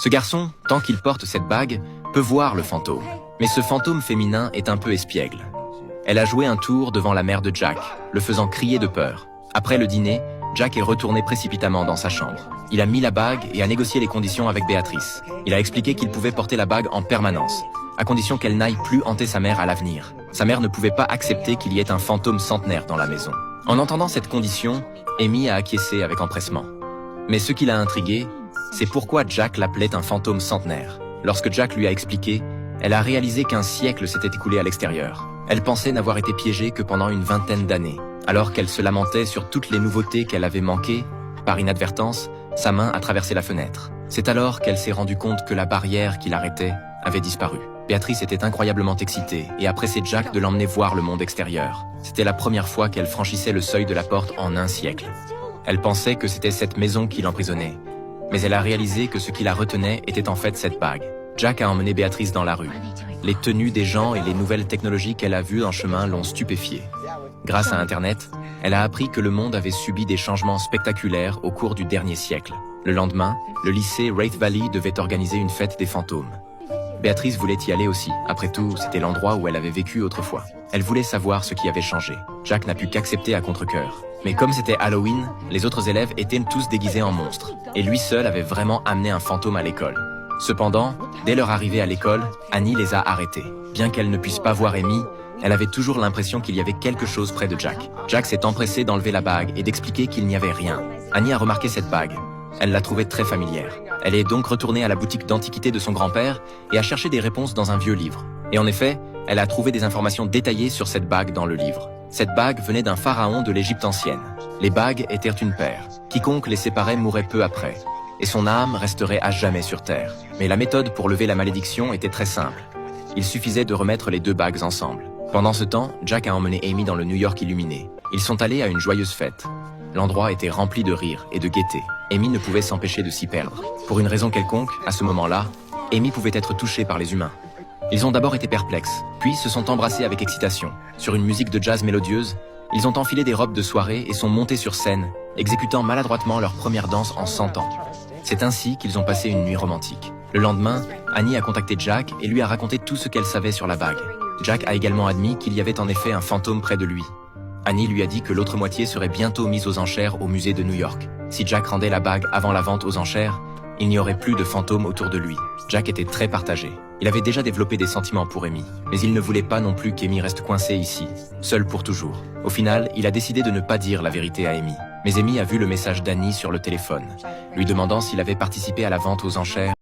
Ce garçon, tant qu'il porte cette bague, peut voir le fantôme. Mais ce fantôme féminin est un peu espiègle. Elle a joué un tour devant la mère de Jack, le faisant crier de peur. Après le dîner, Jack est retourné précipitamment dans sa chambre. Il a mis la bague et a négocié les conditions avec Béatrice. Il a expliqué qu'il pouvait porter la bague en permanence, à condition qu'elle n'aille plus hanter sa mère à l'avenir. Sa mère ne pouvait pas accepter qu'il y ait un fantôme centenaire dans la maison. En entendant cette condition, Amy a acquiescé avec empressement. Mais ce qui l'a intrigué, c'est pourquoi Jack l'appelait un fantôme centenaire. Lorsque Jack lui a expliqué, elle a réalisé qu'un siècle s'était écoulé à l'extérieur. Elle pensait n'avoir été piégée que pendant une vingtaine d'années. Alors qu'elle se lamentait sur toutes les nouveautés qu'elle avait manquées, par inadvertance, sa main a traversé la fenêtre. C'est alors qu'elle s'est rendue compte que la barrière qui l'arrêtait avait disparu. Béatrice était incroyablement excitée et a pressé Jack de l'emmener voir le monde extérieur. C'était la première fois qu'elle franchissait le seuil de la porte en un siècle. Elle pensait que c'était cette maison qui l'emprisonnait, mais elle a réalisé que ce qui la retenait était en fait cette bague. Jack a emmené Béatrice dans la rue. Les tenues des gens et les nouvelles technologies qu'elle a vues en chemin l'ont stupéfiée. Grâce à Internet, elle a appris que le monde avait subi des changements spectaculaires au cours du dernier siècle. Le lendemain, le lycée Wraith Valley devait organiser une fête des fantômes. Béatrice voulait y aller aussi. Après tout, c'était l'endroit où elle avait vécu autrefois. Elle voulait savoir ce qui avait changé. Jack n'a pu qu'accepter à contre-cœur. Mais comme c'était Halloween, les autres élèves étaient tous déguisés en monstres. Et lui seul avait vraiment amené un fantôme à l'école. Cependant, dès leur arrivée à l'école, Annie les a arrêtés. Bien qu'elle ne puisse pas voir Amy, elle avait toujours l'impression qu'il y avait quelque chose près de Jack. Jack s'est empressé d'enlever la bague et d'expliquer qu'il n'y avait rien. Annie a remarqué cette bague. Elle l'a trouvée très familière. Elle est donc retournée à la boutique d'antiquité de son grand-père et a cherché des réponses dans un vieux livre. Et en effet, elle a trouvé des informations détaillées sur cette bague dans le livre. Cette bague venait d'un pharaon de l'Égypte ancienne. Les bagues étaient une paire. Quiconque les séparait mourait peu après. Et son âme resterait à jamais sur Terre. Mais la méthode pour lever la malédiction était très simple. Il suffisait de remettre les deux bagues ensemble. Pendant ce temps, Jack a emmené Amy dans le New York illuminé. Ils sont allés à une joyeuse fête. L'endroit était rempli de rire et de gaieté. Amy ne pouvait s'empêcher de s'y perdre. Pour une raison quelconque, à ce moment-là, Amy pouvait être touchée par les humains. Ils ont d'abord été perplexes, puis se sont embrassés avec excitation. Sur une musique de jazz mélodieuse, ils ont enfilé des robes de soirée et sont montés sur scène, exécutant maladroitement leur première danse en 100 ans. C'est ainsi qu'ils ont passé une nuit romantique. Le lendemain, Annie a contacté Jack et lui a raconté tout ce qu'elle savait sur la bague. Jack a également admis qu'il y avait en effet un fantôme près de lui. Annie lui a dit que l'autre moitié serait bientôt mise aux enchères au musée de New York. Si Jack rendait la bague avant la vente aux enchères, il n'y aurait plus de fantômes autour de lui. Jack était très partagé. Il avait déjà développé des sentiments pour Amy, mais il ne voulait pas non plus qu'Amy reste coincée ici, seule pour toujours. Au final, il a décidé de ne pas dire la vérité à Amy. Mais Amy a vu le message d'Annie sur le téléphone, lui demandant s'il avait participé à la vente aux enchères.